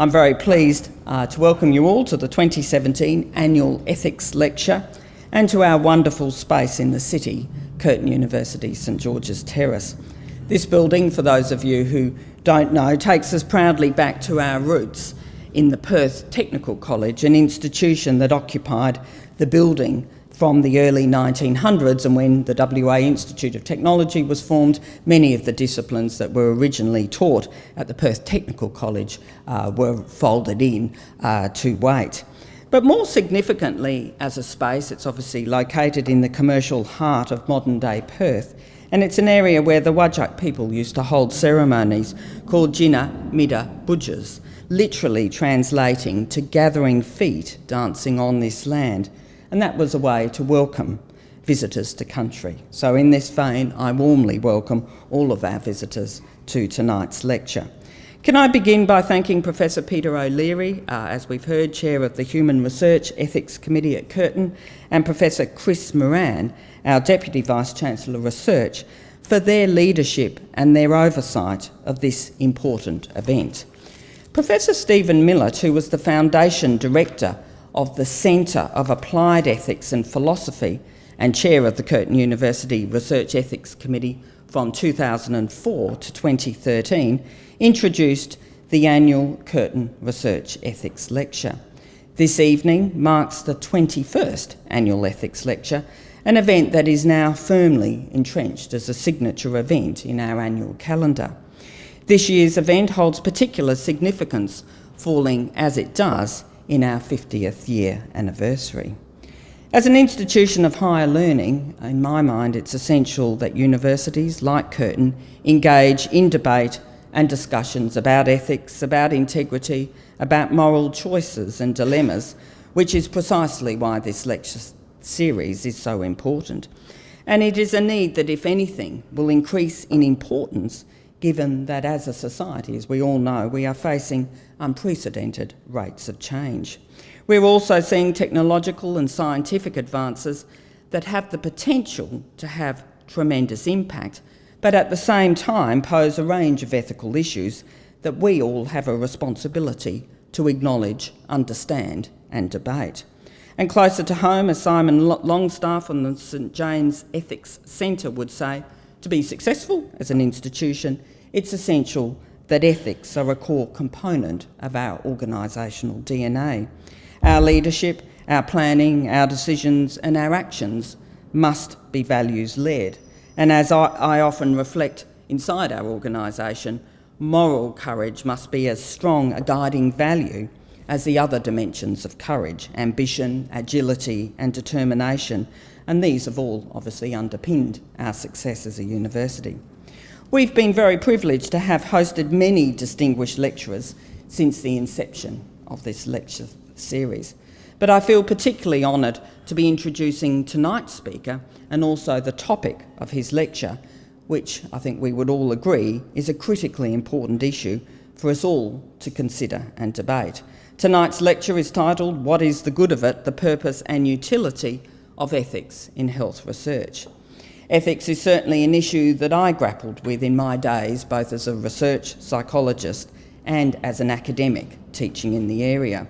I'm very pleased to welcome you all to the 2017 Annual Ethics Lecture and to our wonderful space in the city, Curtin University, St George's Terrace. This building, for those of you who don't know, takes us proudly back to our roots in the Perth Technical College, an institution that occupied the building from the early 1900s, and when the WA Institute of Technology was formed, many of the disciplines that were originally taught at the Perth Technical College were folded in to WAIT. But more significantly as a space, it's obviously located in the commercial heart of modern-day Perth, and it's an area where the Whadjuk people used to hold ceremonies called Jina Mida Budjas, literally translating to gathering feet dancing on this land. And that was a way to welcome visitors to country. So in this vein, I warmly welcome all of our visitors to tonight's lecture. Can I begin by thanking Professor Peter O'Leary, as we've heard, Chair of the Human Research Ethics Committee at Curtin, and Professor Chris Moran, our Deputy Vice-Chancellor Research, for their leadership and their oversight of this important event. Professor Stephen Millett, who was the Foundation Director of the Centre of Applied Ethics and Philosophy and Chair of the Curtin University Research Ethics Committee from 2004 to 2013, introduced the annual Curtin Research Ethics Lecture. This evening marks the 21st Annual Ethics Lecture, an event that is now firmly entrenched as a signature event in our annual calendar. This year's event holds particular significance, falling as it does in our 50th year anniversary. As an institution of higher learning, in my mind, it's essential that universities like Curtin engage in debate and discussions about ethics, about integrity, about moral choices and dilemmas, which is precisely why this lecture series is so important. And it is a need that, if anything, will increase in importance, given that as a society, as we all know, we are facing unprecedented rates of change. We're also seeing technological and scientific advances that have the potential to have tremendous impact, but at the same time pose a range of ethical issues that we all have a responsibility to acknowledge, understand and debate. And closer to home, as Simon Longstaff from the St James Ethics Centre would say, to be successful as an institution, it's essential that ethics are a core component of our organisational DNA. Our leadership, our planning, our decisions and our actions must be values-led. And as I often reflect inside our organisation, moral courage must be as strong a guiding value as the other dimensions of courage: ambition, agility and determination. And these have all obviously underpinned our success as a university. We've been very privileged to have hosted many distinguished lecturers since the inception of this lecture series. But I feel particularly honoured to be introducing tonight's speaker and also the topic of his lecture, which I think we would all agree is a critically important issue for us all to consider and debate. Tonight's lecture is titled, "What is the Good of It? The Purpose and Utility of Ethics in Health Research." Ethics is certainly an issue that I grappled with in my days, both as a research psychologist and as an academic teaching in the area.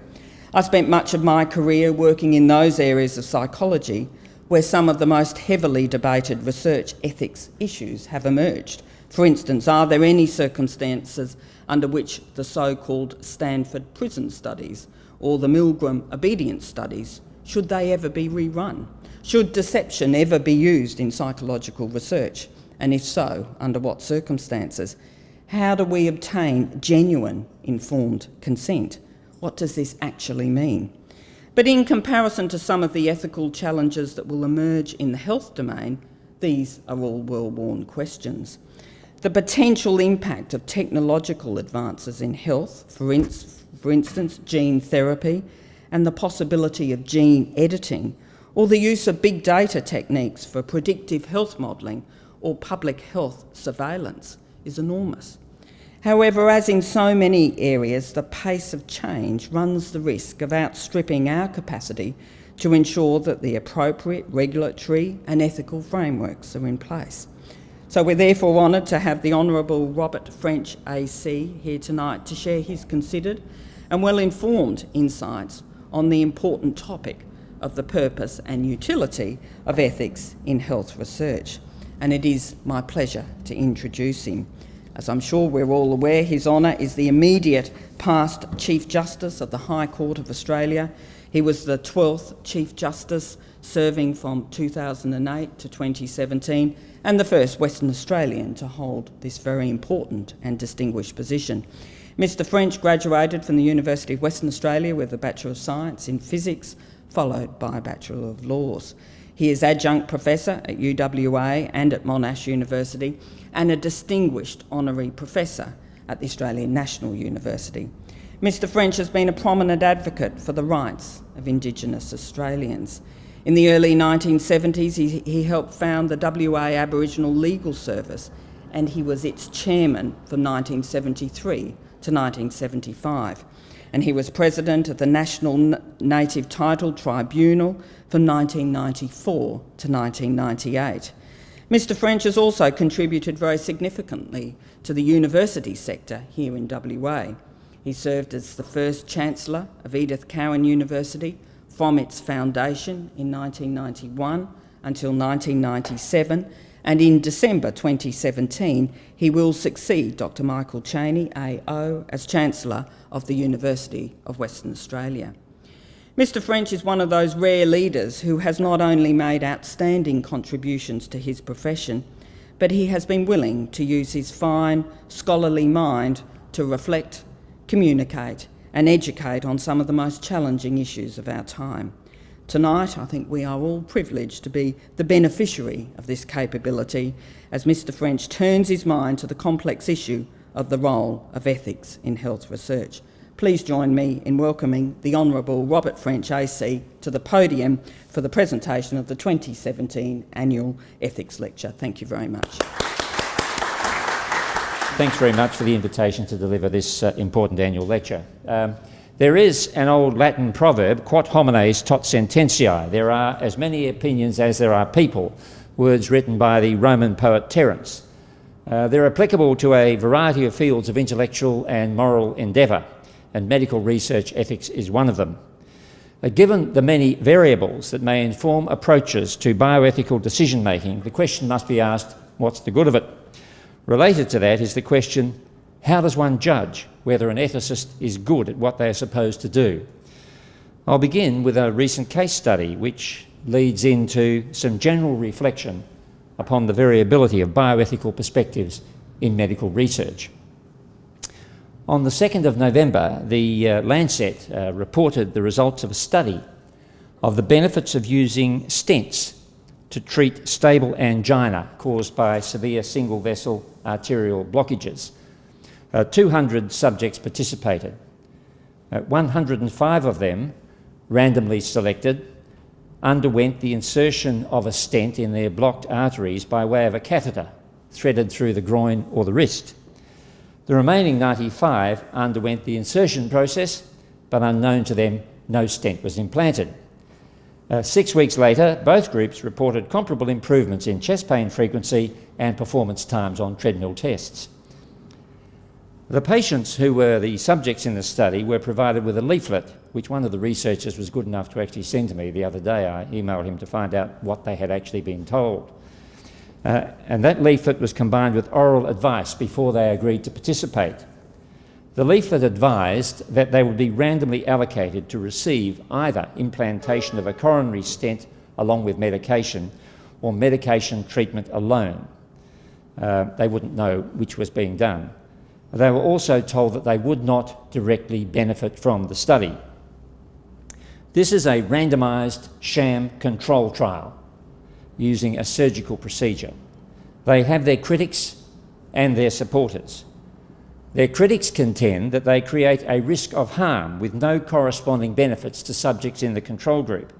I spent much of my career working in those areas of psychology where some of the most heavily debated research ethics issues have emerged. For instance, are there any circumstances under which the so-called Stanford prison studies or the Milgram obedience studies, should they ever be rerun? Should deception ever be used in psychological research? And if so, under what circumstances? How do we obtain genuine informed consent? What does this actually mean? But in comparison to some of the ethical challenges that will emerge in the health domain, these are all well-worn questions. The potential impact of technological advances in health, for instance, gene therapy, and the possibility of gene editing, or the use of big data techniques for predictive health modelling or public health surveillance, is enormous. However, as in so many areas, the pace of change runs the risk of outstripping our capacity to ensure that the appropriate regulatory and ethical frameworks are in place. So we're therefore honoured to have the Honourable Robert French AC here tonight to share his considered and well-informed insights on the important topic of the purpose and utility of ethics in health research. And it is my pleasure to introduce him. As I'm sure we're all aware, His Honour is the immediate past Chief Justice of the High Court of Australia. He was the 12th Chief Justice, serving from 2008 to 2017, and the first Western Australian to hold this very important and distinguished position. Mr. French graduated from the University of Western Australia with a Bachelor of Science in Physics, followed by a Bachelor of Laws. He is Adjunct Professor at UWA and at Monash University, and a Distinguished Honorary Professor at the Australian National University. Mr. French has been a prominent advocate for the rights of Indigenous Australians. In the early 1970s, he helped found the WA Aboriginal Legal Service, and he was its chairman from 1973 to 1975. And he was president of the National Native Title Tribunal from 1994 to 1998. Mr. French has also contributed very significantly to the university sector here in WA. He served as the first Chancellor of Edith Cowan University from its foundation in 1991 until 1997, and in December 2017 he will succeed Dr. Michael Chaney AO as Chancellor of the University of Western Australia. Mr. French is one of those rare leaders who has not only made outstanding contributions to his profession, but he has been willing to use his fine, scholarly mind to reflect, communicate and educate on some of the most challenging issues of our time. Tonight, I think we are all privileged to be the beneficiary of this capability as Mr. French turns his mind to the complex issue of the role of ethics in health research. Please join me in welcoming the Honourable Robert French AC to the podium for the presentation of the 2017 Annual Ethics Lecture. Thank you very much. Thanks very much for the invitation to deliver this important annual lecture. There is an old Latin proverb, quod homines tot sententiae. There are as many opinions as there are people, words written by the Roman poet Terence. They're applicable to a variety of fields of intellectual and moral endeavour, and medical research ethics is one of them. Given the many variables that may inform approaches to bioethical decision-making, the question must be asked, what's the good of it? Related to that is the question, how does one judge whether an ethicist is good at what they are supposed to do? I'll begin with a recent case study which leads into some general reflection upon the variability of bioethical perspectives in medical research. On the 2nd of November, the Lancet reported the results of a study of the benefits of using stents to treat stable angina caused by severe single vessel arterial blockages. 200 subjects participated. 105 of them, randomly selected, underwent the insertion of a stent in their blocked arteries by way of a catheter threaded through the groin or the wrist. The remaining 95 underwent the insertion process, but unknown to them, no stent was implanted. 6 weeks later, both groups reported comparable improvements in chest pain frequency and performance times on treadmill tests. The patients who were the subjects in the study were provided with a leaflet, which one of the researchers was good enough to actually send to me the other day. I emailed him to find out what they had actually been told. And that leaflet was combined with oral advice before they agreed to participate. The leaflet advised that they would be randomly allocated to receive either implantation of a coronary stent along with medication or medication treatment alone. They wouldn't know which was being done. They were also told that they would not directly benefit from the study. This is a randomised sham control trial using a surgical procedure. They have their critics and their supporters. Their critics contend that they create a risk of harm with no corresponding benefits to subjects in the control group.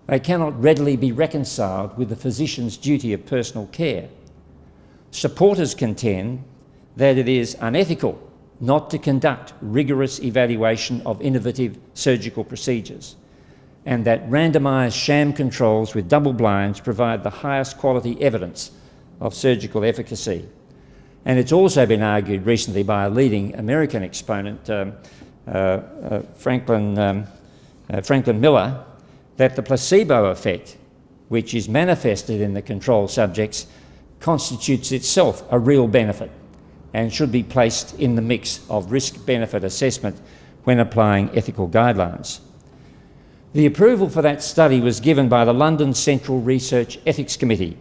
They cannot readily be reconciled with the physician's duty of personal care. Supporters contend that it is unethical not to conduct rigorous evaluation of innovative surgical procedures, and that randomised sham controls with double blinds provide the highest quality evidence of surgical efficacy. And it's also been argued recently by a leading American exponent, Franklin Miller, that the placebo effect, which is manifested in the control subjects, constitutes itself a real benefit and should be placed in the mix of risk-benefit assessment when applying ethical guidelines. The approval for that study was given by the London Central Research Ethics Committee.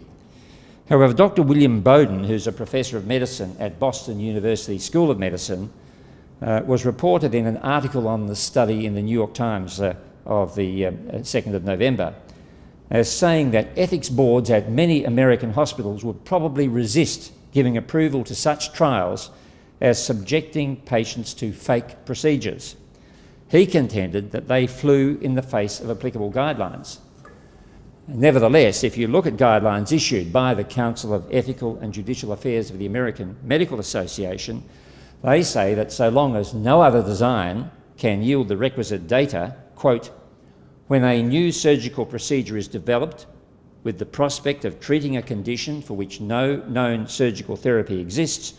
However, Dr. William Bowden, who's a professor of medicine at Boston University School of Medicine, was reported in an article on the study in the New York Times of the 2nd of November as saying that ethics boards at many American hospitals would probably resist giving approval to such trials as subjecting patients to fake procedures. He contended that they flew in the face of applicable guidelines. Nevertheless, if you look at guidelines issued by the Council of Ethical and Judicial Affairs of the American Medical Association, they say that so long as no other design can yield the requisite data, quote, when a new surgical procedure is developed with the prospect of treating a condition for which no known surgical therapy exists,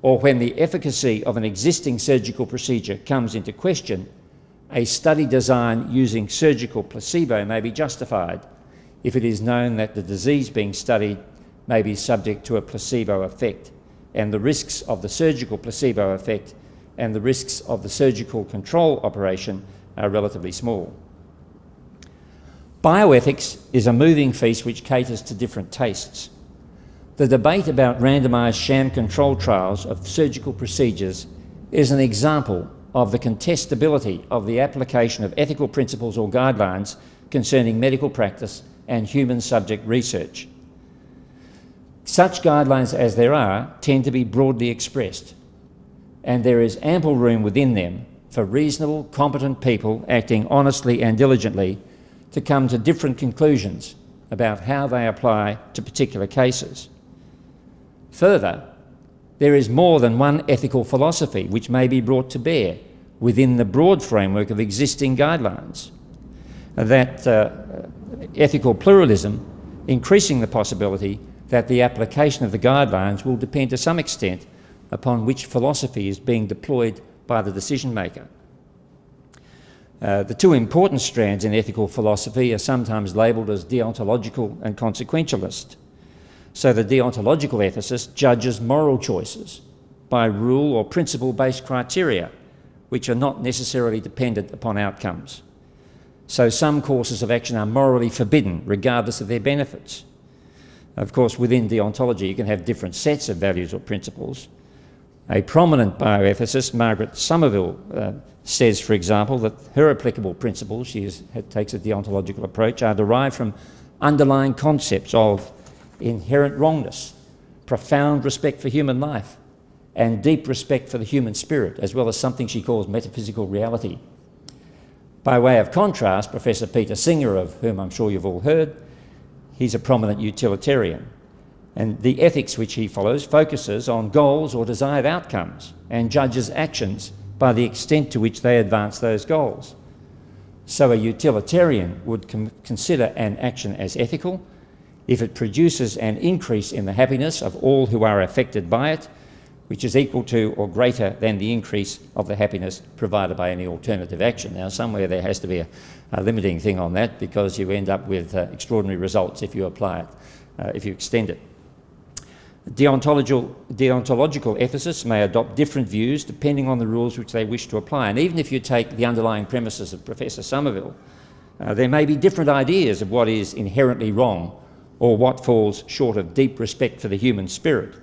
or when the efficacy of an existing surgical procedure comes into question, a study design using surgical placebo may be justified if it is known that the disease being studied may be subject to a placebo effect, and the risks of the surgical placebo effect and the risks of the surgical control operation are relatively small. Bioethics is a moving feast which caters to different tastes. The debate about randomised sham control trials of surgical procedures is an example of the contestability of the application of ethical principles or guidelines concerning medical practice and human subject research. Such guidelines as there are tend to be broadly expressed, and there is ample room within them for reasonable, competent people acting honestly and diligently to come to different conclusions about how they apply to particular cases. Further, there is more than one ethical philosophy which may be brought to bear within the broad framework of existing guidelines. That ethical pluralism, increasing the possibility that the application of the guidelines will depend to some extent upon which philosophy is being deployed by the decision maker. The two important strands in ethical philosophy are sometimes labelled as deontological and consequentialist. So the deontological ethicist judges moral choices by rule or principle-based criteria, which are not necessarily dependent upon outcomes. So some courses of action are morally forbidden, regardless of their benefits. Of course, within deontology, you can have different sets of values or principles. A prominent bioethicist, Margaret Somerville, says, for example, that her applicable principles, she takes a deontological approach, are derived from underlying concepts of inherent wrongness, profound respect for human life, and deep respect for the human spirit, as well as something she calls metaphysical reality. By way of contrast, Professor Peter Singer, of whom I'm sure you've all heard, he's a prominent utilitarian, and the ethics which he follows focuses on goals or desired outcomes and judges actions by the extent to which they advance those goals. So a utilitarian would consider an action as ethical if it produces an increase in the happiness of all who are affected by it, which is equal to or greater than the increase of the happiness provided by any alternative action. Now, somewhere there has to be a limiting thing on that, because you end up with extraordinary results if you apply it, if you extend it. Deontological ethicists may adopt different views depending on the rules which they wish to apply. And even if you take the underlying premises of Professor Somerville, there may be different ideas of what is inherently wrong or what falls short of deep respect for the human spirit.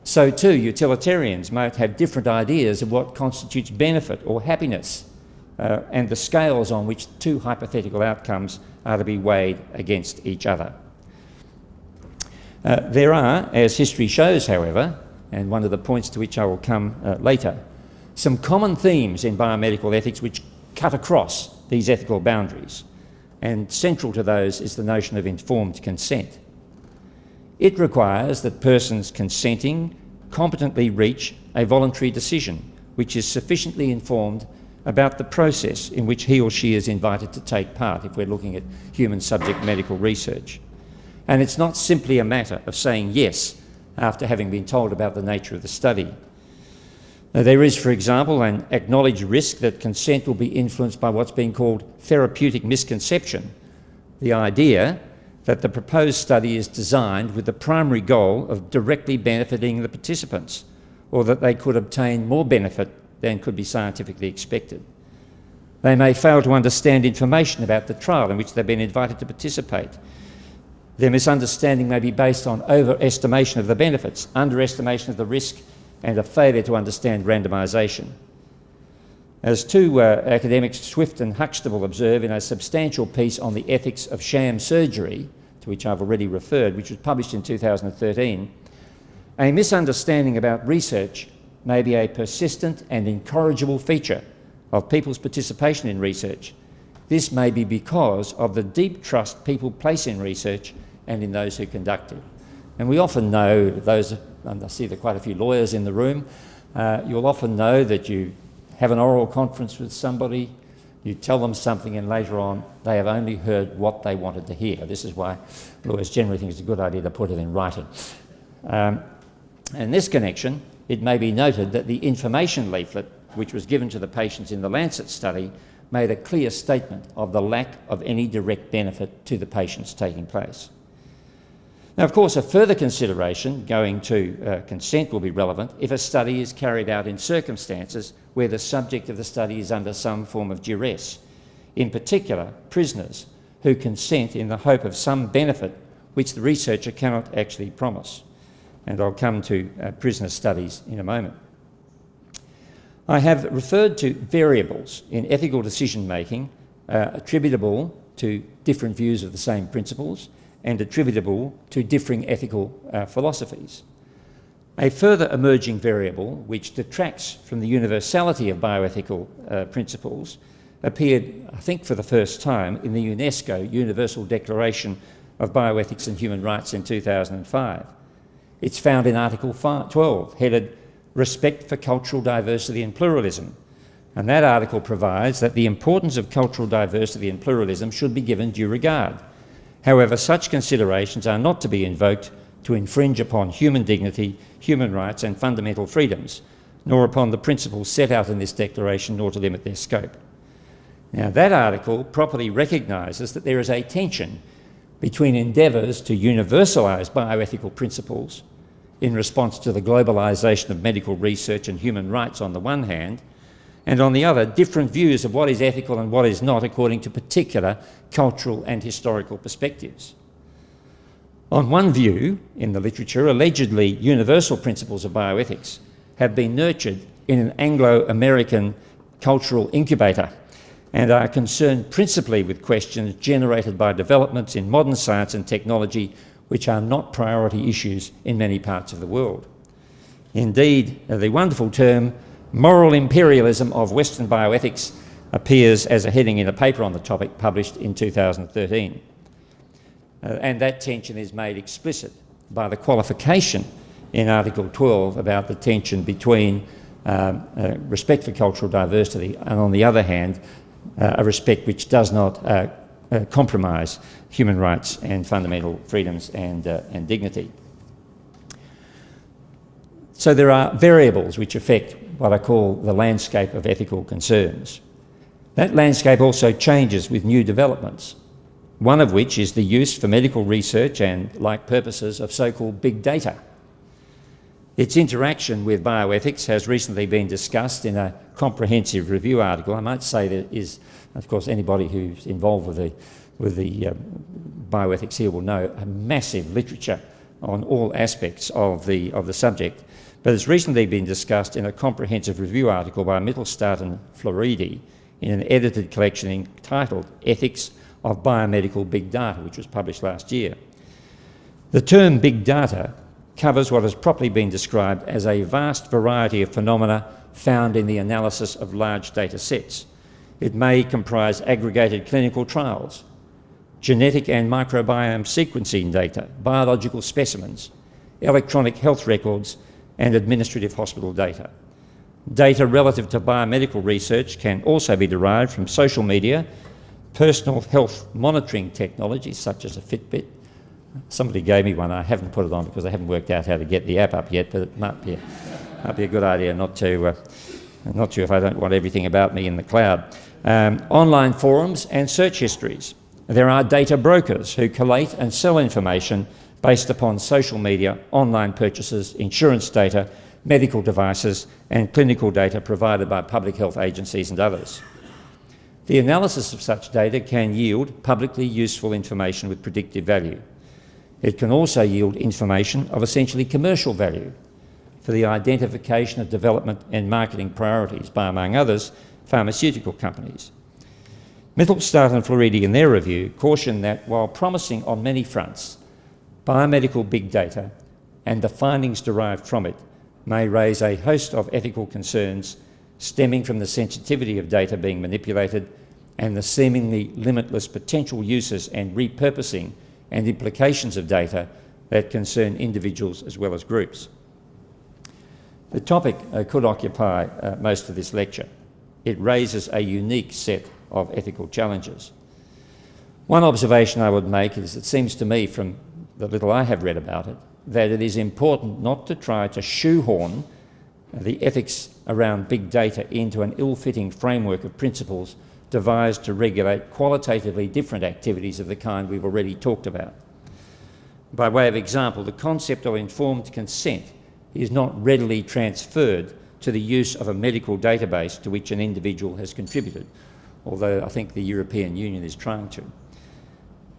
So too, utilitarians might have different ideas of what constitutes benefit or happiness, and the scales on which two hypothetical outcomes are to be weighed against each other. There are, as history shows, however, and one of the points to which I will come later, some common themes in biomedical ethics which cut across these ethical boundaries, and central to those is the notion of informed consent. It requires that persons consenting competently reach a voluntary decision which is sufficiently informed about the process in which he or she is invited to take part, if we're looking at human subject medical research. And it's not simply a matter of saying yes after having been told about the nature of the study. There is, for example, an acknowledged risk that consent will be influenced by what's being called therapeutic misconception, the idea that the proposed study is designed with the primary goal of directly benefiting the participants, or that they could obtain more benefit than could be scientifically expected. They may fail to understand information about the trial in which they've been invited to participate. Their misunderstanding may be based on overestimation of the benefits, underestimation of the risk, and a failure to understand randomisation. As two academics, Swift and Huxtable, observe in a substantial piece on the ethics of sham surgery, to which I've already referred, which was published in 2013, a misunderstanding about research may be a persistent and incorrigible feature of people's participation in research. This may be because of the deep trust people place in research and in those who conduct it. And we often know, and I see there are quite a few lawyers in the room, you'll often know that you have an oral conference with somebody, you tell them something, and later on they have only heard what they wanted to hear. This is why lawyers generally think it's a good idea to put it in writing. In this connection, it may be noted that the information leaflet which was given to the patients in the Lancet study made a clear statement of the lack of any direct benefit to the patients taking place. Now, of course, a further consideration going to consent will be relevant if a study is carried out in circumstances where the subject of the study is under some form of duress, in particular prisoners who consent in the hope of some benefit which the researcher cannot actually promise. And I'll come to prisoner studies in a moment. I have referred to variables in ethical decision-making attributable to different views of the same principles and attributable to differing ethical philosophies. A further emerging variable which detracts from the universality of bioethical principles appeared, I think for the first time, in the UNESCO Universal Declaration of Bioethics and Human Rights in 2005. It's found in Article 12, headed Respect for Cultural Diversity and Pluralism. And that article provides that the importance of cultural diversity and pluralism should be given due regard. However, such considerations are not to be invoked to infringe upon human dignity, human rights and fundamental freedoms, nor upon the principles set out in this declaration, nor to limit their scope. Now, that article properly recognises that there is a tension between endeavours to universalise bioethical principles in response to the globalisation of medical research and human rights on the one hand, and on the other, different views of what is ethical and what is not according to particular cultural and historical perspectives. On one view, in the literature, allegedly universal principles of bioethics have been nurtured in an Anglo-American cultural incubator and are concerned principally with questions generated by developments in modern science and technology which are not priority issues in many parts of the world. Indeed, the wonderful term moral imperialism of Western bioethics appears as a heading in a paper on the topic published in 2013. And that tension is made explicit by the qualification in Article 12 about the tension between respect for cultural diversity and, on the other hand, a respect which does not compromise human rights and fundamental freedoms and dignity. So there are variables which affect what I call the landscape of ethical concerns. That landscape also changes with new developments, one of which is the use for medical research and like purposes of so-called big data. Its interaction with bioethics has recently been discussed in a comprehensive review article. I might say that is, of course, anybody who's involved with the bioethics here will know a massive literature on all aspects of the subject. But it's recently been discussed in a comprehensive review article by Mittelstadt and Floridi in an edited collection entitled Ethics of Biomedical Big Data, which was published last year. The term big data covers what has properly been described as a vast variety of phenomena found in the analysis of large data sets. It may comprise aggregated clinical trials, genetic and microbiome sequencing data, biological specimens, electronic health records, and administrative hospital data. Data relative to biomedical research can also be derived from social media, personal health monitoring technologies such as a Fitbit. Somebody gave me one. I haven't put it on because I haven't worked out how to get the app up yet, but it might be That'd be a good idea not to, not sure if I don't want everything about me in the cloud. Online forums and search histories. There are data brokers who collate and sell information based upon social media, online purchases, insurance data, medical devices, and clinical data provided by public health agencies and others. The analysis of such data can yield publicly useful information with predictive value. It can also yield information of essentially commercial value for the identification of development and marketing priorities by, among others, pharmaceutical companies. Mittelstadt and Floridi, in their review, caution that while promising on many fronts, biomedical big data and the findings derived from it may raise a host of ethical concerns stemming from the sensitivity of data being manipulated and the seemingly limitless potential uses and repurposing and implications of data that concern individuals as well as groups. The topic could occupy most of this lecture. It raises a unique set of ethical challenges. One observation I would make is it seems to me, from the little I have read about it, that it is important not to try to shoehorn the ethics around big data into an ill-fitting framework of principles devised to regulate qualitatively different activities of the kind we've already talked about. By way of example, the concept of informed consent is not readily transferred to the use of a medical database to which an individual has contributed, although I think the European Union is trying to.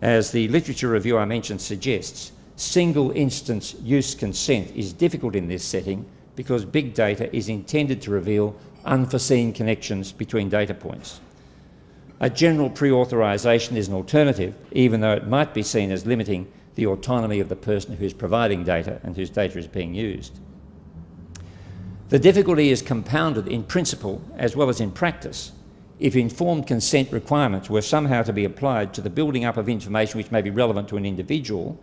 As the literature review I mentioned suggests, single instance use consent is difficult in this setting because big data is intended to reveal unforeseen connections between data points. A general pre-authorisation is an alternative, even though it might be seen as limiting the autonomy of the person who is providing data and whose data is being used. The difficulty is compounded in principle as well as in practice if informed consent requirements were somehow to be applied to the building up of information which may be relevant to an individual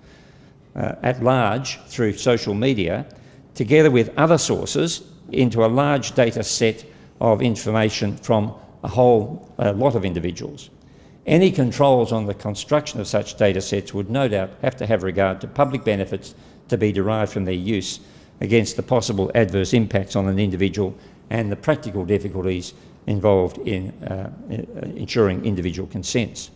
at large through social media, together with other sources into a large data set of information from a whole lot of individuals. Any controls on the construction of such data sets would no doubt have to have regard to public benefits to be derived from their use against the possible adverse impacts on an individual and the practical difficulties involved in ensuring individual consents.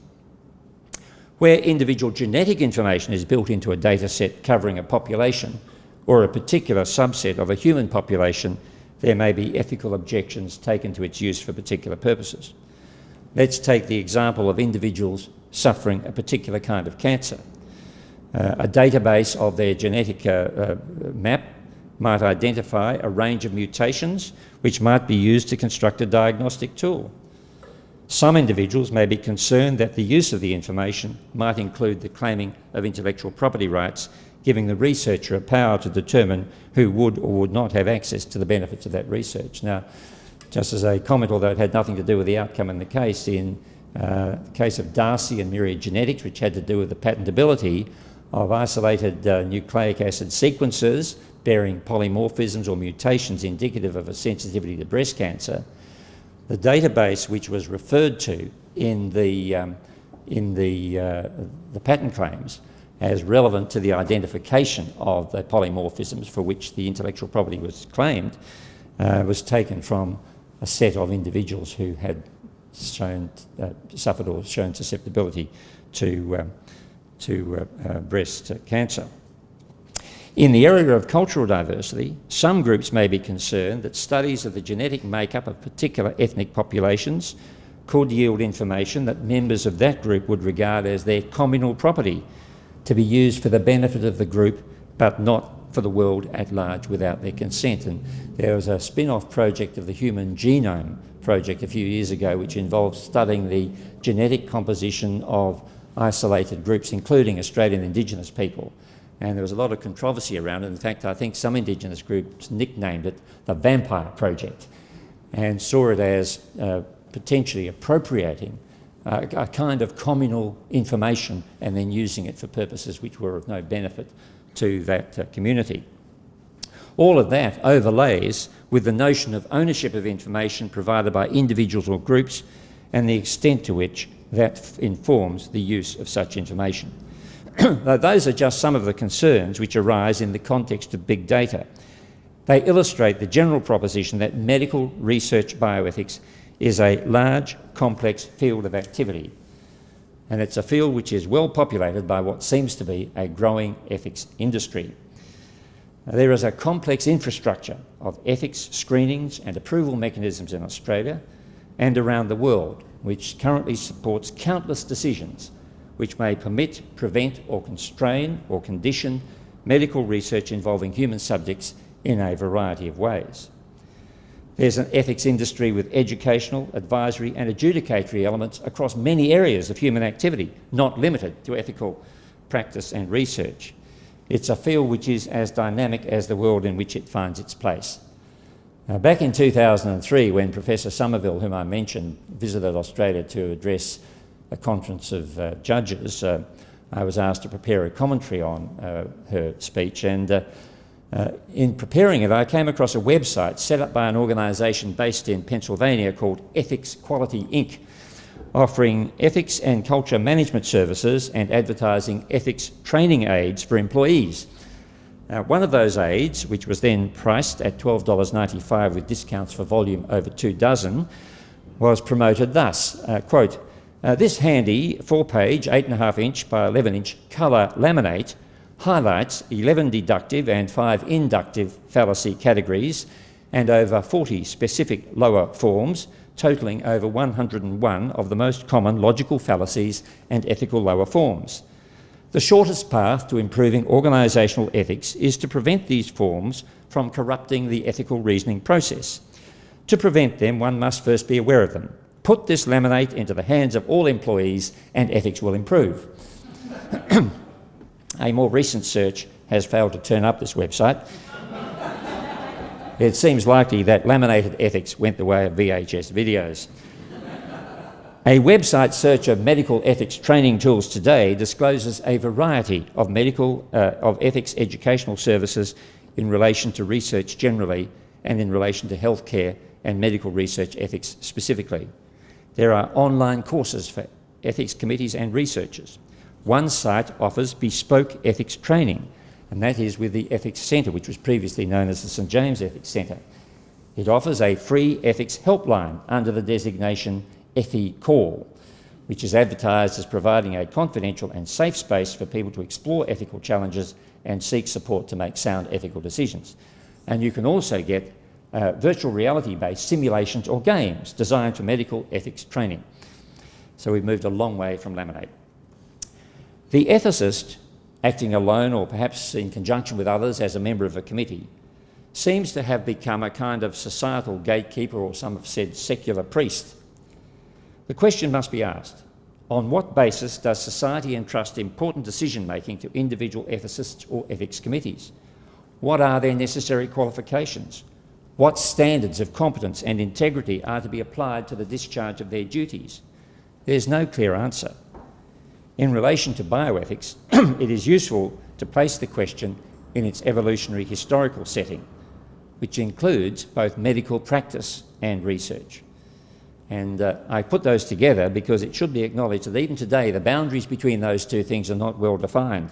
Where individual genetic information is built into a data set covering a population or a particular subset of a human population, there may be ethical objections taken to its use for particular purposes. Let's take the example of individuals suffering a particular kind of cancer. A database of their genetic map might identify a range of mutations which might be used to construct a diagnostic tool. Some individuals may be concerned that the use of the information might include the claiming of intellectual property rights, giving the researcher a power to determine who would or would not have access to the benefits of that research. Now, just as a comment, although it had nothing to do with the outcome in the case, in the case of Darcy and Myriad Genetics, which had to do with the patentability of isolated nucleic acid sequences bearing polymorphisms or mutations indicative of a sensitivity to breast cancer, the database which was referred to in the patent claims as relevant to the identification of the polymorphisms for which the intellectual property was claimed was taken from a set of individuals who had suffered or shown susceptibility to breast cancer. In the area of cultural diversity, some groups may be concerned that studies of the genetic makeup of particular ethnic populations could yield information that members of that group would regard as their communal property to be used for the benefit of the group, but not for the world at large without their consent. And there was a spin-off project of the Human Genome Project a few years ago which involved studying the genetic composition of isolated groups, including Australian Indigenous people. And there was a lot of controversy around it. In fact, I think some Indigenous groups nicknamed it the Vampire Project and saw it as potentially appropriating a kind of communal information and then using it for purposes which were of no benefit to that community. All of that overlays with the notion of ownership of information provided by individuals or groups and the extent to which that informs the use of such information. Those are just some of the concerns which arise in the context of big data. They illustrate the general proposition that medical research bioethics is a large, complex field of activity, and it's a field which is well populated by what seems to be a growing ethics industry. There is a complex infrastructure of ethics screenings and approval mechanisms in Australia and around the world, which currently supports countless decisions which may permit, prevent or constrain or condition medical research involving human subjects in a variety of ways. There's an ethics industry with educational, advisory and adjudicatory elements across many areas of human activity, not limited to ethical practice and research. It's a field which is as dynamic as the world in which it finds its place. Back in 2003, when Professor Somerville, whom I mentioned, visited Australia to address a conference of judges, I was asked to prepare a commentary on her speech, and in preparing it, I came across a website set up by an organisation based in Pennsylvania called Ethics Quality Inc., offering ethics and culture management services and advertising ethics training aids for employees. One of those aids, which was then priced at $12.95 with discounts for volume over 2 dozen, was promoted thus, quote, this handy 4-page, 8.5-inch by 11-inch colour laminate highlights 11 deductive and 5 inductive fallacy categories and over 40 specific lower forms, totalling over 101 of the most common logical fallacies and ethical lower forms. The shortest path to improving organisational ethics is to prevent these forms from corrupting the ethical reasoning process. To prevent them, one must first be aware of them. Put this laminate into the hands of all employees and ethics will improve. A more recent search has failed to turn up this website. It seems likely that laminated ethics went the way of VHS videos. A website search of medical ethics training tools today discloses a variety of of ethics educational services in relation to research generally and in relation to healthcare and medical research ethics specifically. There are online courses for ethics committees and researchers. One site offers bespoke ethics training, and that is with the Ethics Centre, which was previously known as the St James Ethics Centre. It offers a free ethics helpline under the designation EthiCall, which is advertised as providing a confidential and safe space for people to explore ethical challenges and seek support to make sound ethical decisions. And you can also get virtual reality-based simulations or games designed for medical ethics training. So we've moved a long way from laminate. The ethicist, acting alone or perhaps in conjunction with others as a member of a committee, seems to have become a kind of societal gatekeeper, or some have said secular priest. The question must be asked, on what basis does society entrust important decision-making to individual ethicists or ethics committees? What are their necessary qualifications? What standards of competence and integrity are to be applied to the discharge of their duties? There's no clear answer. In relation to bioethics, it is useful to place the question in its evolutionary historical setting, which includes both medical practice and research. And I put those together because it should be acknowledged that even today the boundaries between those two things are not well defined.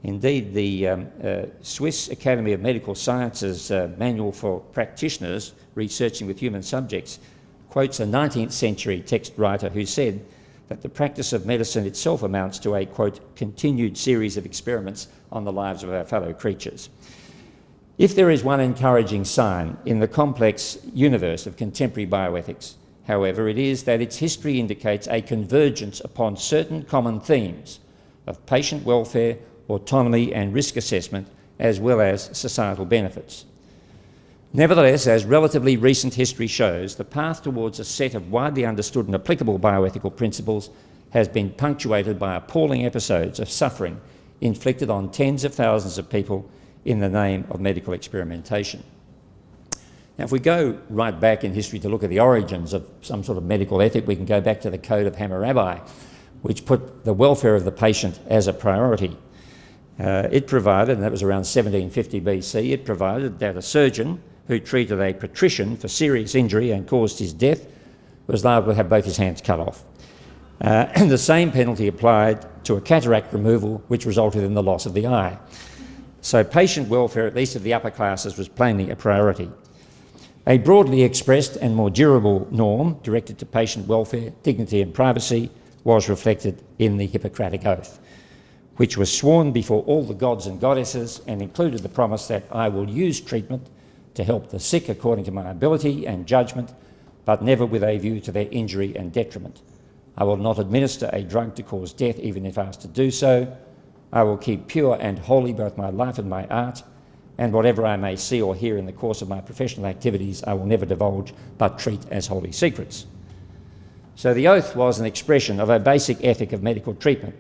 Indeed, the Swiss Academy of Medical Sciences Manual for Practitioners Researching with Human Subjects quotes a 19th century text writer who said that the practice of medicine itself amounts to a, quote, continued series of experiments on the lives of our fellow creatures. If there is one encouraging sign in the complex universe of contemporary bioethics, however, it is that its history indicates a convergence upon certain common themes of patient welfare, autonomy and risk assessment, as well as societal benefits. Nevertheless, as relatively recent history shows, the path towards a set of widely understood and applicable bioethical principles has been punctuated by appalling episodes of suffering inflicted on tens of thousands of people in the name of medical experimentation. Now, if we go right back in history to look at the origins of some sort of medical ethic, we can go back to the Code of Hammurabi, which put the welfare of the patient as a priority. It provided, and that was around 1750 BC, it provided that a surgeon who treated a patrician for serious injury and caused his death was liable to have both his hands cut off. And the same penalty applied to a cataract removal, which resulted in the loss of the eye. So patient welfare, at least of the upper classes, was plainly a priority. A broadly expressed and more durable norm directed to patient welfare, dignity and privacy was reflected in the Hippocratic Oath, which was sworn before all the gods and goddesses and included the promise that I will use treatment to help the sick according to my ability and judgment, but never with a view to their injury and detriment. I will not administer a drug to cause death, even if asked to do so. I will keep pure and holy both my life and my art, and whatever I may see or hear in the course of my professional activities, I will never divulge, but treat as holy secrets. So the oath was an expression of a basic ethic of medical treatment.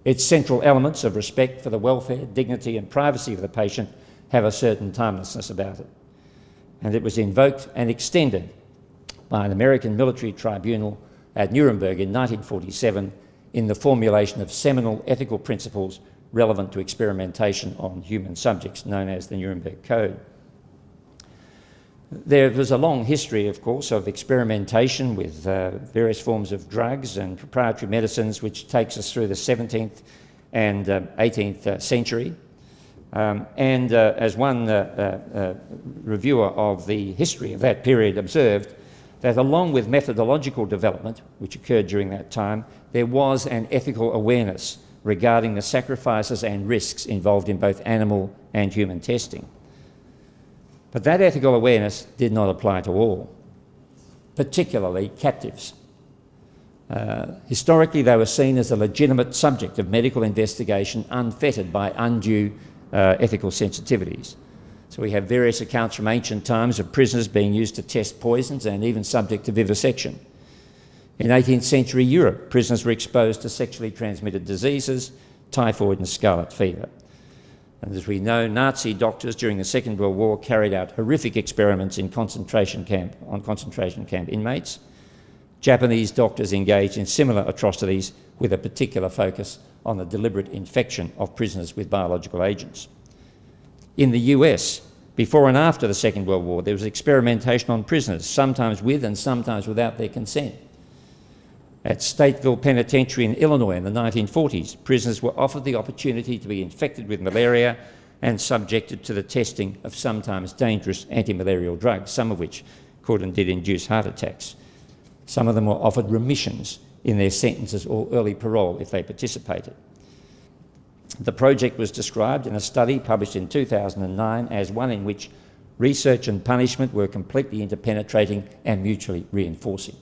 Its central elements of respect for the welfare, dignity and privacy of the patient have a certain timelessness about it. And it was invoked and extended by an American military tribunal at Nuremberg in 1947 in the formulation of seminal ethical principles relevant to experimentation on human subjects, known as the Nuremberg Code. There was a long history, of course, of experimentation with various forms of drugs and proprietary medicines, which takes us through the 17th and 18th century. As one reviewer of the history of that period observed, that along with methodological development, which occurred during that time, there was an ethical awareness regarding the sacrifices and risks involved in both animal and human testing. But that ethical awareness did not apply to all, particularly captives. Historically, they were seen as a legitimate subject of medical investigation, unfettered by undue ethical sensitivities. So we have various accounts from ancient times of prisoners being used to test poisons and even subject to vivisection. In 18th century Europe, prisoners were exposed to sexually transmitted diseases, typhoid and scarlet fever. And as we know, Nazi doctors during the Second World War carried out horrific experiments on concentration camp inmates. Japanese doctors engaged in similar atrocities with a particular focus on the deliberate infection of prisoners with biological agents. In the US, before and after the Second World War, there was experimentation on prisoners, sometimes with and sometimes without their consent. At Stateville Penitentiary in Illinois in the 1940s, prisoners were offered the opportunity to be infected with malaria and subjected to the testing of sometimes dangerous anti-malarial drugs, some of which could and did induce heart attacks. Some of them were offered remissions in their sentences or early parole if they participated. The project was described in a study published in 2009 as one in which research and punishment were completely interpenetrating and mutually reinforcing.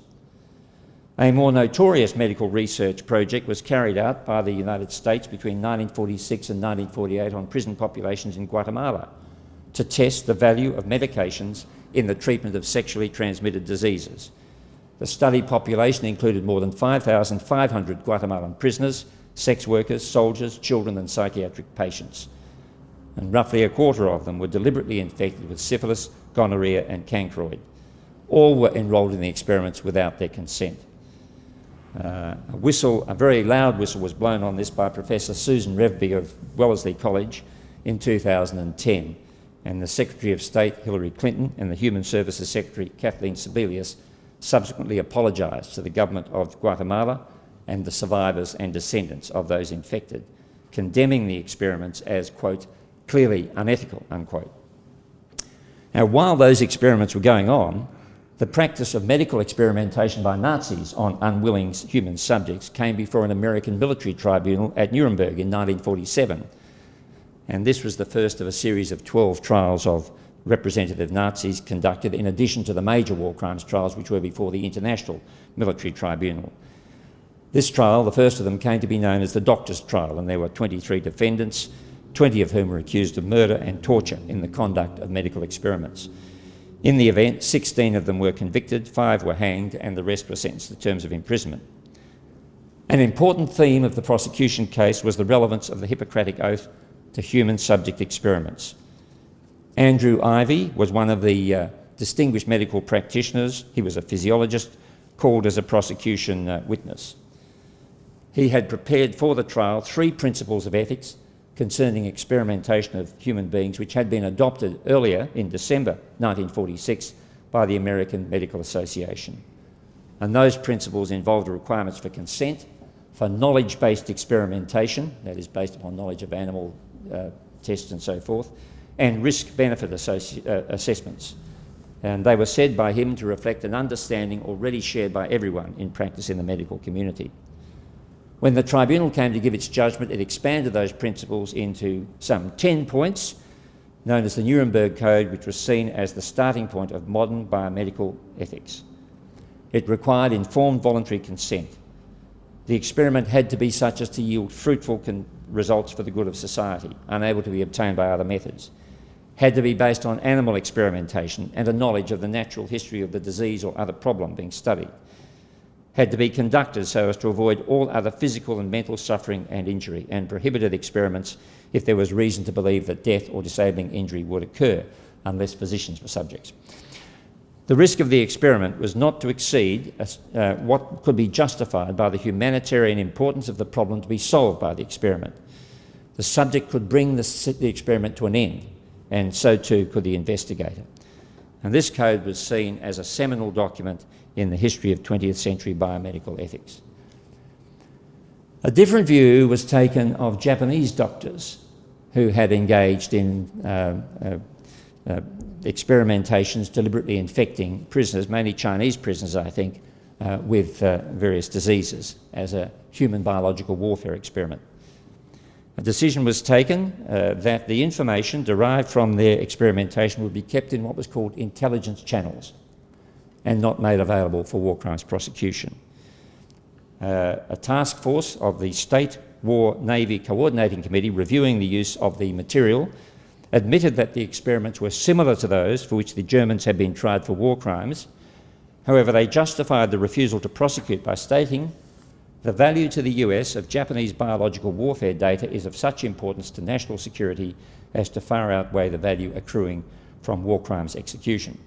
A more notorious medical research project was carried out by the United States between 1946 and 1948 on prison populations in Guatemala to test the value of medications in the treatment of sexually transmitted diseases. The study population included more than 5,500 Guatemalan prisoners, sex workers, soldiers, children and psychiatric patients. And roughly a quarter of them were deliberately infected with syphilis, gonorrhea and cancroid. All were enrolled in the experiments without their consent. A very loud whistle was blown on this by Professor Susan Revby of Wellesley College in 2010, and the Secretary of State Hillary Clinton and the Human Services Secretary Kathleen Sebelius subsequently apologised to the government of Guatemala and the survivors and descendants of those infected, condemning the experiments as, quote, clearly unethical, unquote. Now, while those experiments were going on, the practice of medical experimentation by Nazis on unwilling human subjects came before an American military tribunal at Nuremberg in 1947. And this was the first of a series of 12 trials of representative Nazis conducted in addition to the major war crimes trials which were before the International Military Tribunal. This trial, the first of them, came to be known as the Doctors' Trial, and there were 23 defendants, 20 of whom were accused of murder and torture in the conduct of medical experiments. In the event, 16 of them were convicted, 5 were hanged, and the rest were sentenced to terms of imprisonment. An important theme of the prosecution case was the relevance of the Hippocratic Oath to human subject experiments. Andrew Ivy was one of the distinguished medical practitioners. He was a physiologist called as a prosecution witness. He had prepared for the trial 3 principles of ethics concerning experimentation of human beings, which had been adopted earlier in December 1946 by the American Medical Association. And those principles involved requirements for consent, for knowledge-based experimentation, that is based upon knowledge of animal tests and so forth, and risk-benefit assessments. And they were said by him to reflect an understanding already shared by everyone in practice in the medical community. When the tribunal came to give its judgment, it expanded those principles into some 10 points, known as the Nuremberg Code, which was seen as the starting point of modern biomedical ethics. It required informed voluntary consent. The experiment had to be such as to yield fruitful results for the good of society, unable to be obtained by other methods. Had to be based on animal experimentation and a knowledge of the natural history of the disease or other problem being studied. Had to be conducted so as to avoid all other physical and mental suffering and injury, and prohibited experiments if there was reason to believe that death or disabling injury would occur, unless physicians were subjects. The risk of the experiment was not to exceed what could be justified by the humanitarian importance of the problem to be solved by the experiment. The subject could bring the experiment to an end, and so too could the investigator. And this code was seen as a seminal document in the history of 20th century biomedical ethics. A different view was taken of Japanese doctors who had engaged in experimentations deliberately infecting prisoners, mainly Chinese prisoners, I think, with various diseases as a human biological warfare experiment. A decision was taken that the information derived from their experimentation would be kept in what was called intelligence channels and not made available for war crimes prosecution. A task force of the State War Navy Coordinating Committee reviewing the use of the material admitted that the experiments were similar to those for which the Germans had been tried for war crimes. However, they justified the refusal to prosecute by stating, "The value to the US of Japanese biological warfare data is of such importance to national security as to far outweigh the value accruing from war crimes execution."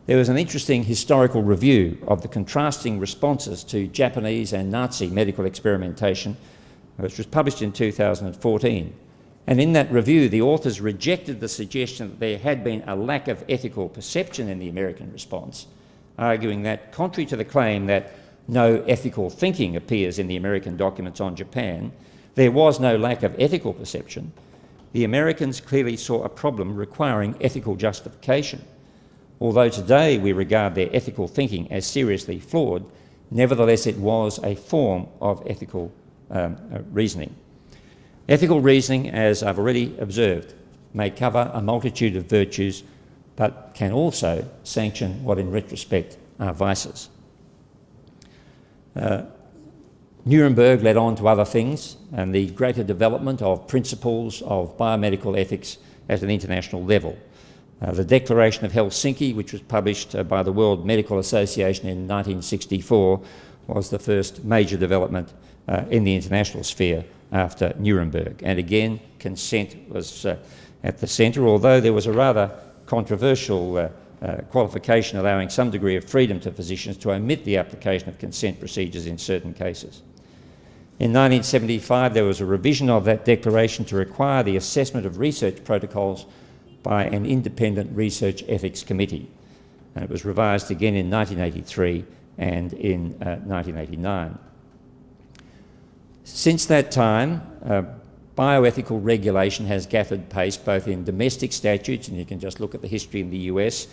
There was an interesting historical review of the contrasting responses to Japanese and Nazi medical experimentation, which was published in 2014. And in that review, the authors rejected the suggestion that there had been a lack of ethical perception in the American response, arguing that, contrary to the claim that no ethical thinking appears in the American documents on Japan, there was no lack of ethical perception. The Americans clearly saw a problem requiring ethical justification. Although today we regard their ethical thinking as seriously flawed, nevertheless it was a form of ethical reasoning. Ethical reasoning, as I've already observed, may cover a multitude of virtues, but can also sanction what in retrospect are vices. Nuremberg led on to other things, and the greater development of principles of biomedical ethics at an international level. The Declaration of Helsinki, which was published by the World Medical Association in 1964, was the first major development in the international sphere after Nuremberg. And again, consent was at the centre, although there was a rather controversial qualification allowing some degree of freedom to physicians to omit the application of consent procedures in certain cases. In 1975, there was a revision of that declaration to require the assessment of research protocols by an independent research ethics committee. And it was revised again in 1983 and in 1989. Since that time, bioethical regulation has gathered pace both in domestic statutes, and you can just look at the history in the US,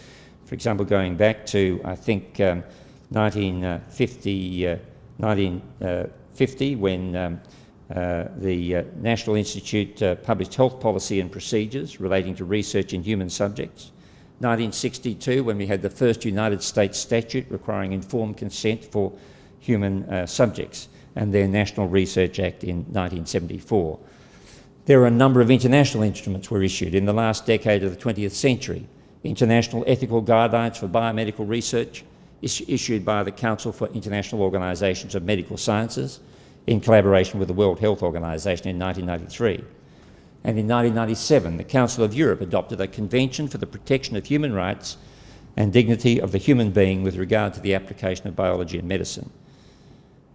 for example, going back to, I think, 1950, when the National Institute published health policy and procedures relating to research in human subjects. 1962, when we had the first United States statute requiring informed consent for human subjects, and their National Research Act in 1974. There are a number of international instruments were issued in the last decade of the 20th century. International Ethical Guidelines for Biomedical Research, issued by the Council for International Organisations of Medical Sciences, in collaboration with the World Health Organization in 1993. And in 1997, the Council of Europe adopted a Convention for the Protection of Human Rights and Dignity of the Human Being with regard to the application of biology and medicine.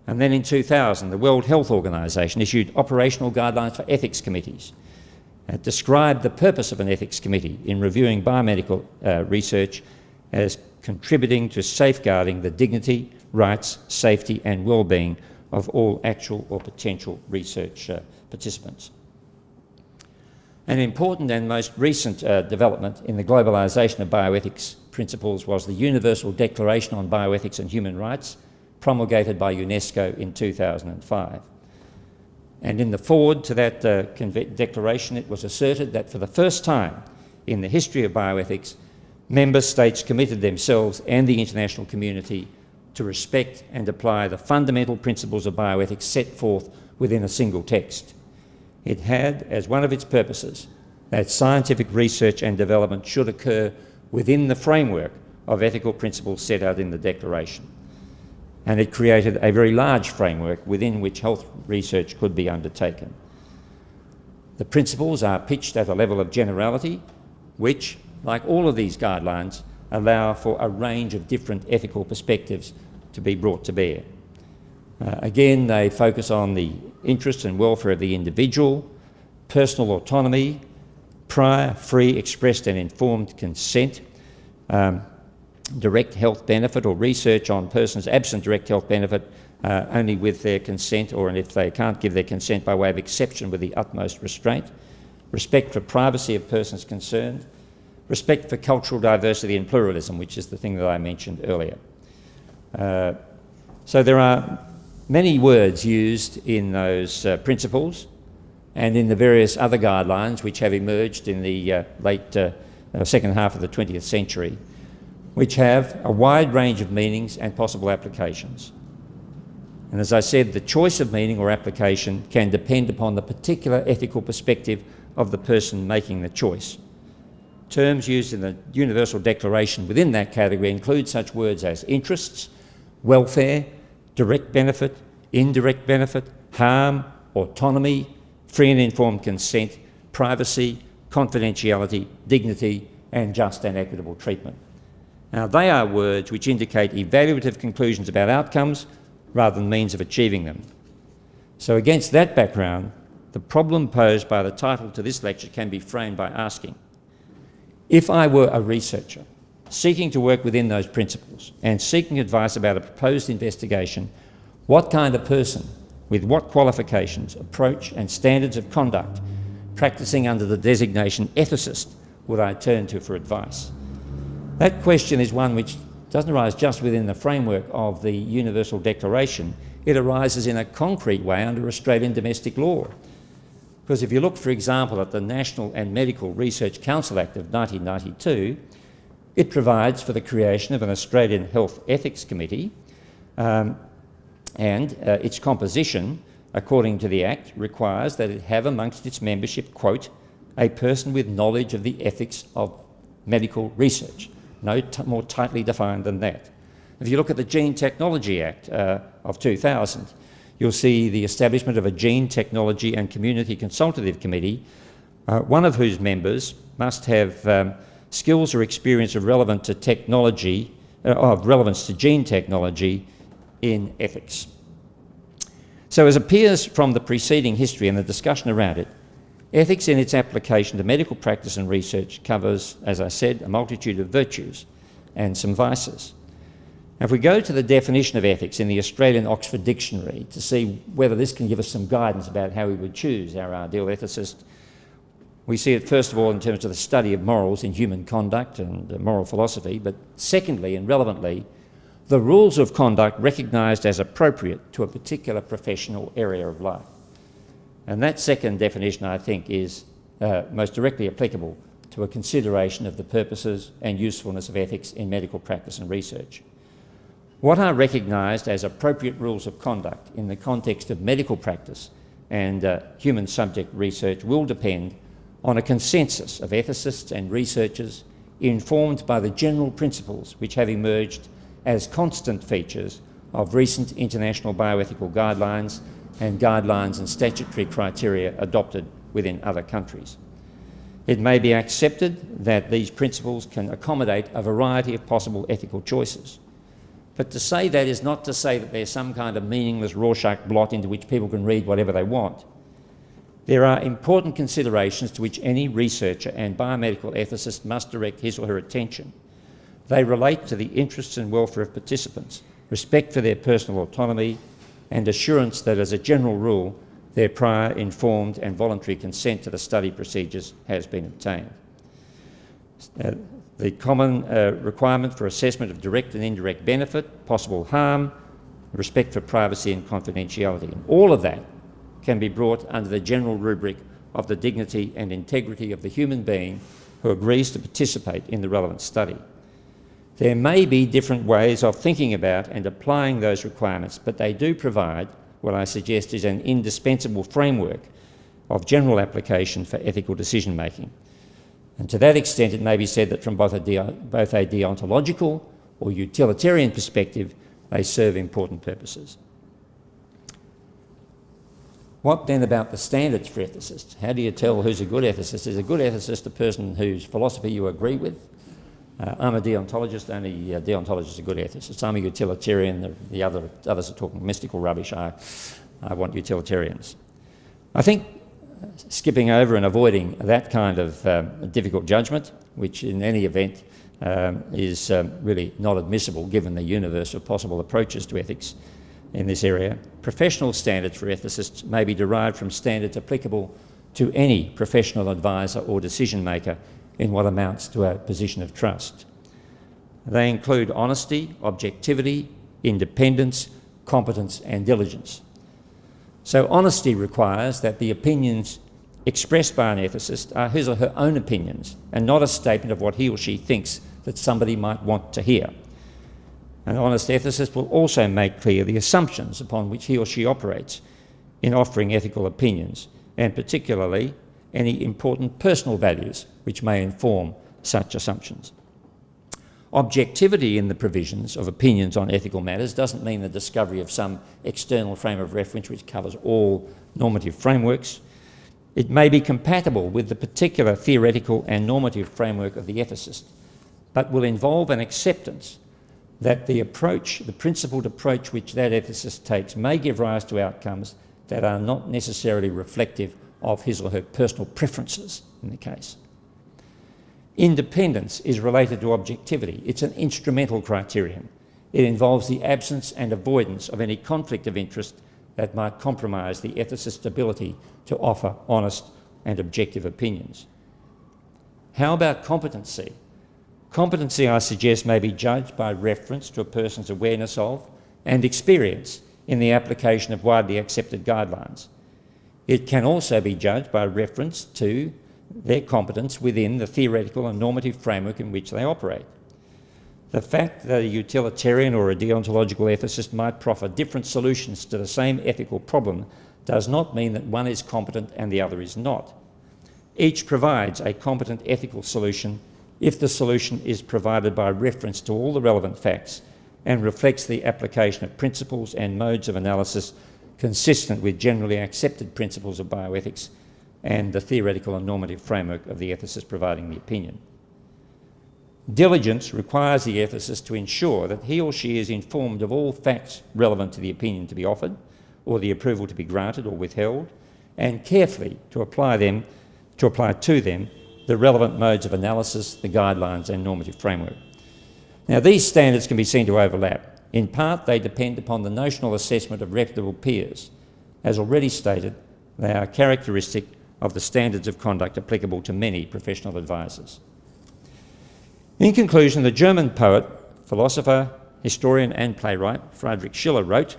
And then in 2000, the World Health Organization issued operational guidelines for ethics committees. It described the purpose of an ethics committee in reviewing biomedical research as contributing to safeguarding the dignity, rights, safety and well-being of all actual or potential research participants. An important and most recent development in the globalisation of bioethics principles was the Universal Declaration on Bioethics and Human Rights, promulgated by UNESCO in 2005. And in the foreword to that declaration, it was asserted that for the first time in the history of bioethics, member states committed themselves and the international community to respect and apply the fundamental principles of bioethics set forth within a single text. It had as one of its purposes that scientific research and development should occur within the framework of ethical principles set out in the Declaration. And it created a very large framework within which health research could be undertaken. The principles are pitched at a level of generality, which, like all of these guidelines, allow for a range of different ethical perspectives to be brought to bear. Again, they focus on the interests and welfare of the individual, personal autonomy, prior, free, expressed and informed consent, direct health benefit or research on persons absent direct health benefit only with their consent, or if they can't give their consent by way of exception with the utmost restraint, respect for privacy of persons concerned, respect for cultural diversity and pluralism, which is the thing that I mentioned earlier. So there are many words used in those principles and in the various other guidelines which have emerged in the late second half of the 20th century, which have a wide range of meanings and possible applications. And as I said, the choice of meaning or application can depend upon the particular ethical perspective of the person making the choice. Terms used in the Universal Declaration within that category include such words as interests, welfare, direct benefit, indirect benefit, harm, autonomy, free and informed consent, privacy, confidentiality, dignity, and just and equitable treatment. Now, they are words which indicate evaluative conclusions about outcomes rather than means of achieving them. So against that background, the problem posed by the title to this lecture can be framed by asking, if I were a researcher seeking to work within those principles and seeking advice about a proposed investigation, what kind of person, with what qualifications, approach and standards of conduct, practising under the designation ethicist, would I turn to for advice? That question is one which doesn't arise just within the framework of the Universal Declaration. It arises in a concrete way under Australian domestic law. Because if you look, for example, at the National and Medical Research Council Act of 1992, it provides for the creation of an Australian Health Ethics Committee, and its composition, according to the Act, requires that it have amongst its membership, quote, a person with knowledge of the ethics of medical research. No more tightly defined than that. If you look at the Gene Technology Act of 2000, you'll see the establishment of a Gene Technology and Community Consultative Committee, one of whose members must have skills or experience of relevance to gene technology in ethics. So as appears from the preceding history and the discussion around it, ethics in its application to medical practice and research covers, as I said, a multitude of virtues and some vices. Now, if we go to the definition of ethics in the Australian Oxford Dictionary to see whether this can give us some guidance about how we would choose our ideal ethicist, we see it first of all in terms of the study of morals in human conduct and moral philosophy, but secondly and relevantly, the rules of conduct recognised as appropriate to a particular professional area of life. And that second definition, I think, is most directly applicable to a consideration of the purposes and usefulness of ethics in medical practice and research. What are recognised as appropriate rules of conduct in the context of medical practice and human subject research will depend on a consensus of ethicists and researchers informed by the general principles which have emerged as constant features of recent international bioethical guidelines and guidelines and statutory criteria adopted within other countries. It may be accepted that these principles can accommodate a variety of possible ethical choices. But to say that is not to say that there's some kind of meaningless Rorschach blot into which people can read whatever they want. There are important considerations to which any researcher and biomedical ethicist must direct his or her attention. They relate to the interests and welfare of participants, respect for their personal autonomy, and assurance that, as a general rule, their prior informed and voluntary consent to the study procedures has been obtained. The common requirement for assessment of direct and indirect benefit, possible harm, respect for privacy and confidentiality. And all of that can be brought under the general rubric of the dignity and integrity of the human being who agrees to participate in the relevant study. There may be different ways of thinking about and applying those requirements, but they do provide what I suggest is an indispensable framework of general application for ethical decision-making. And to that extent, it may be said that from both a deontological or utilitarian perspective, they serve important purposes. What then about the standards for ethicists? How do you tell who's a good ethicist? Is a good ethicist a person whose philosophy you agree with? I'm a deontologist, only deontologists are good ethicists. I'm a utilitarian, the others are talking mystical rubbish. I want utilitarians. I think skipping over and avoiding that kind of difficult judgment, which in any event is really not admissible given the universe of possible approaches to ethics in this area, professional standards for ethicists may be derived from standards applicable to any professional advisor or decision maker in what amounts to a position of trust. They include honesty, objectivity, independence, competence and diligence. So honesty requires that the opinions expressed by an ethicist are his or her own opinions and not a statement of what he or she thinks that somebody might want to hear. An honest ethicist will also make clear the assumptions upon which he or she operates in offering ethical opinions, and particularly any important personal values which may inform such assumptions. Objectivity in the provisions of opinions on ethical matters doesn't mean the discovery of some external frame of reference which covers all normative frameworks. It may be compatible with the particular theoretical and normative framework of the ethicist, but will involve an acceptance that the principled approach which that ethicist takes may give rise to outcomes that are not necessarily reflective of his or her personal preferences in the case. Independence is related to objectivity. It's an instrumental criterion. It involves the absence and avoidance of any conflict of interest that might compromise the ethicist's ability to offer honest and objective opinions. How about competency? Competency, I suggest, may be judged by reference to a person's awareness of and experience in the application of widely accepted guidelines. It can also be judged by reference to their competence within the theoretical and normative framework in which they operate. The fact that a utilitarian or a deontological ethicist might proffer different solutions to the same ethical problem does not mean that one is competent and the other is not. Each provides a competent ethical solution if the solution is provided by reference to all the relevant facts and reflects the application of principles and modes of analysis consistent with generally accepted principles of bioethics and the theoretical and normative framework of the ethicist providing the opinion. Diligence requires the ethicist to ensure that he or she is informed of all facts relevant to the opinion to be offered or the approval to be granted or withheld, and carefully to apply to them the relevant modes of analysis, the guidelines and normative framework. Now, these standards can be seen to overlap. In part, they depend upon the notional assessment of reputable peers. As already stated, they are characteristic of the standards of conduct applicable to many professional advisors. In conclusion, the German poet, philosopher, historian and playwright Friedrich Schiller wrote,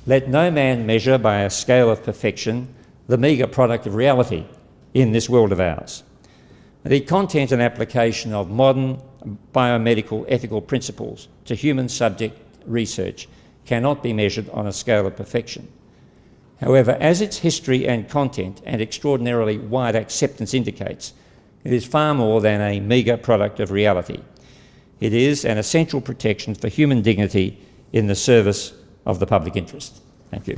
"Let no man measure by a scale of perfection the meagre product of reality in this world of ours." The content and application of modern biomedical ethical principles to human subject research cannot be measured on a scale of perfection. However, as its history and content and extraordinarily wide acceptance indicates, it is far more than a meagre product of reality. It is an essential protection for human dignity in the service of the public interest. Thank you.